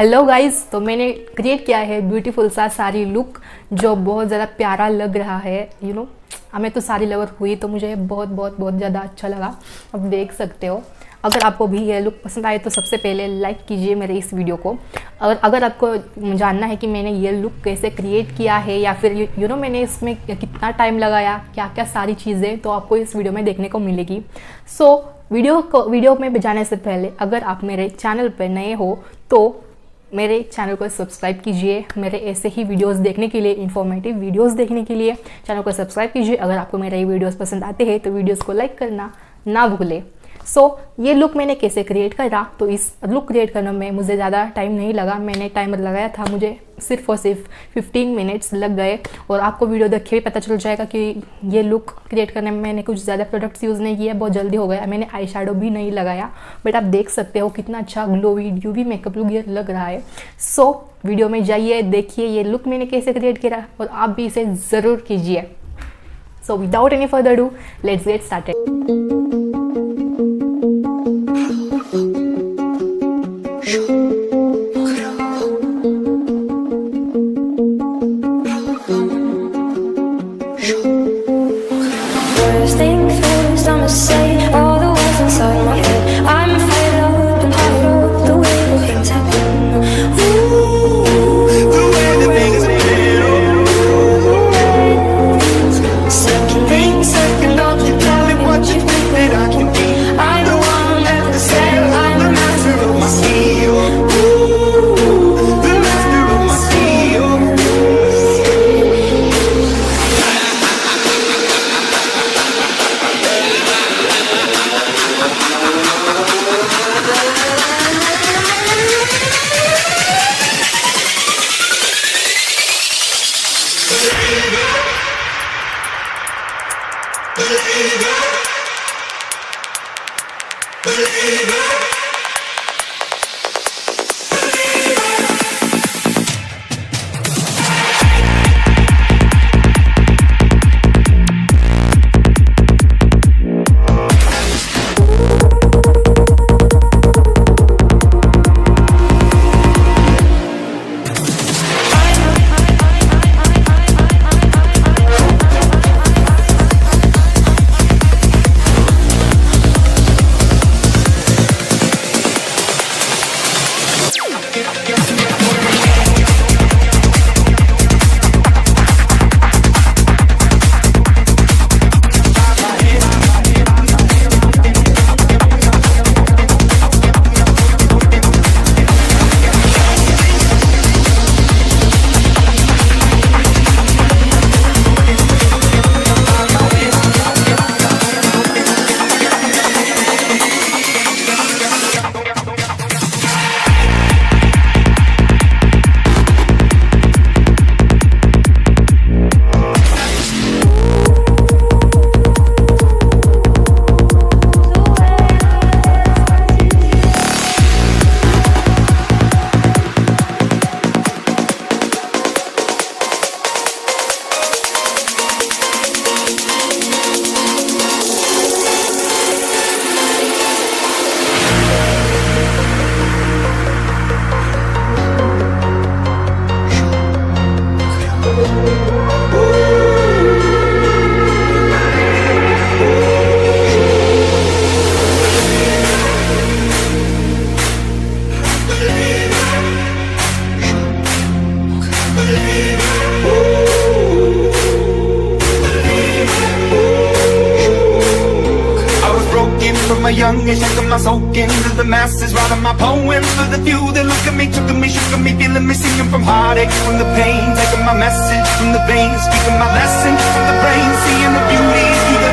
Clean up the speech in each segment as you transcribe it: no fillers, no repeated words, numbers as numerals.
Hello guys, तो मैंने create किया है ब्यूटीफुल सा साड़ी लुक जो बहुत ज़्यादा प्यारा लग रहा है। मैं तो साड़ी लवर हुई तो मुझे बहुत ज़्यादा अच्छा लगा। अब देख सकते हो। अगर आपको भी ये लुक पसंद आए तो सबसे पहले लाइक कीजिए मेरे इस वीडियो को। और अगर आपको जानना है कि मैंने ये लुक कैसे क्रिएट किया है या फिर मैंने इसमें कितना टाइम लगाया, क्या क्या सारी चीज़ें, तो आपको इस वीडियो में देखने को मिलेगी। वीडियो में जाने से पहले अगर आप मेरे चैनल पर नए हो तो मेरे चैनल को सब्सक्राइब कीजिए। मेरे ऐसे ही वीडियोस देखने के लिए, इन्फॉर्मेटिव वीडियोस देखने के लिए चैनल को सब्सक्राइब कीजिए। अगर आपको मेरे ये वीडियोस पसंद आते हैं तो वीडियोस को लाइक करना ना भूलें। ये लुक मैंने कैसे क्रिएट करा, तो इस लुक क्रिएट करने में मुझे ज़्यादा टाइम नहीं लगा। मैंने टाइमर लगाया था, मुझे सिर्फ और सिर्फ 15 मिनट्स लग गए। और आपको वीडियो देख के भी पता चल जाएगा कि ये लुक क्रिएट करने में मैंने कुछ ज़्यादा प्रोडक्ट्स यूज़ नहीं किया, बहुत जल्दी हो गया। मैंने आई शैडो भी नहीं लगाया, बट आप देख सकते हो कितना अच्छा ग्लोवी यूवी मेकअप लुक ये लग रहा है। वीडियो में जाइए, देखिए ये लुक मैंने कैसे क्रिएट किया और आप भी इसे ज़रूर कीजिए। Without any further do, let's get started. From a young age, shaking my soul into the masses, writing my poems for the few that look at me, took me, shook me, feeling me, singing from heartache, from the pain, taking my message from the veins, speaking my lesson from the brain, seeing the beauty through the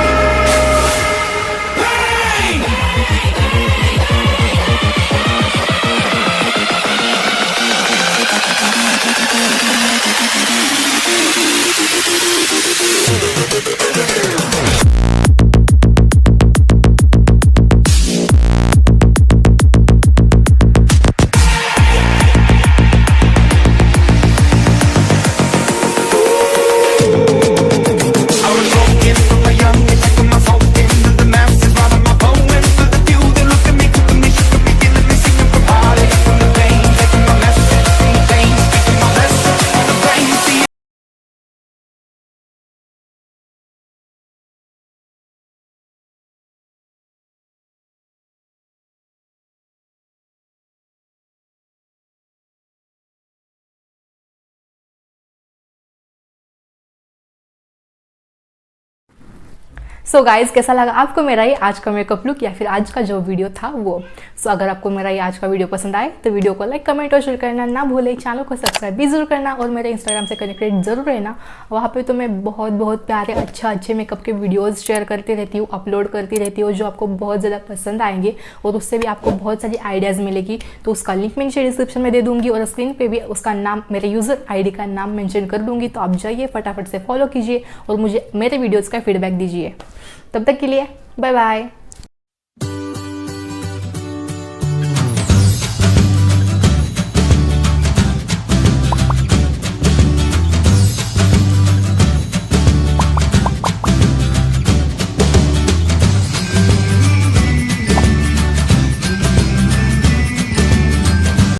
I was broken so guys, कैसा लगा आपको मेरा ये आज का makeup look या फिर आज का जो वीडियो था वो। सो अगर आपको मेरा ये आज का वीडियो पसंद आए तो वीडियो को लाइक, कमेंट और शेयर करना ना भूलें। चैनल को सब्सक्राइब भी जरूर करना और मेरे इंस्टाग्राम से कनेक्टेड जरूर रहना। वहाँ पे तो मैं बहुत प्यारे अच्छे मेकअप के वीडियोज़ शेयर करती रहती हूँ, अपलोड करती रहती हूँ, जो आपको बहुत ज़्यादा पसंद आएंगे और उससे भी आपको बहुत सारी आइडियाज़ मिलेगी। तो उसका लिंक मैं नीचे डिस्क्रिप्शन में दे दूँगी और स्क्रीन पर भी उसका नाम, मेरे यूज़र ID का नाम मेंशन कर दूँगी। तो आप जाइए फटाफट से फॉलो कीजिए और मुझे मेरे वीडियोज़ का फीडबैक दीजिए। तब तक के लिए बाय बाय।